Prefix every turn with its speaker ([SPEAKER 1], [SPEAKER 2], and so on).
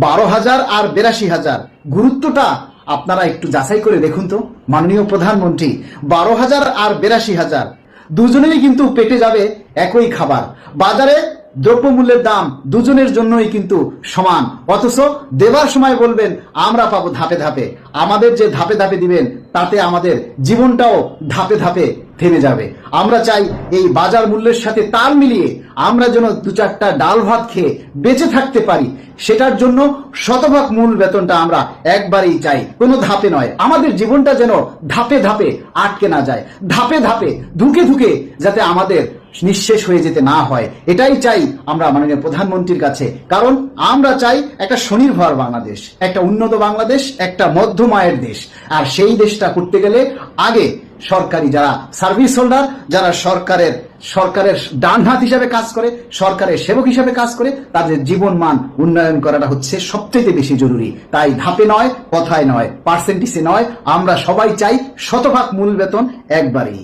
[SPEAKER 1] 12,000 আর 82,000, গুরুত্বটা আপনারা একটু যাচাই করে দেখুন তো। মাননীয় প্রধানমন্ত্রী, 12,000 আর 82,000 দুজনেরই কিন্তু পেটে যাবে একই খাবার। বাজারে দ্রব্যমূল্যের দাম দুজনের জন্যই কিন্তু সমান, অথচ দেবার সময় বলবেন আমরা পাবো ধাপে ধাপে। আমাদের যে ধাপে ধাপে দিবেন তাতে আমাদের জীবনটাও ধাপে ধাপে থেমে যাবে। আমরা চাই এই বাজার মূল্যের সাথে তাল মিলিয়ে আমরা যেন 2-4টা ডাল ভাত খেয়ে বেঁচে থাকতে পারি। সেটার জন্য শতভাগ মূল বেতনটা আমরা একবারেই চাই, কোনো ধাপে নয়। আমাদের জীবনটা যেন ধাপে ধাপে আটকে না যায়, ধাপে ধাপে ধুকে ধুকে যাতে আমাদের নিঃশেষ হয়ে যেতে না হয়, এটাই চাই আমরা মাননীয় প্রধানমন্ত্রীর কাছে। কারণ আমরা চাই একটা স্বনির্ভর বাংলাদেশ, একটা উন্নত বাংলাদেশ, একটা মধ্যম আয়ের দেশ। আর সেই দেশটা করতে গেলে আগে সরকারি যারা সার্ভিস হোল্ডার, যারা সরকারের ডান হাত হিসাবে কাজ করে, সরকারের সেবক হিসাবে কাজ করে, তাদের জীবন মান উন্নয়ন করাটা হচ্ছে সবচেয়ে বেশি জরুরি। তাই ধাপে নয়, কথায় নয়, পার্সেন্টেজে নয়, আমরা সবাই চাই শতভাগ মূল বেতন একবারেই।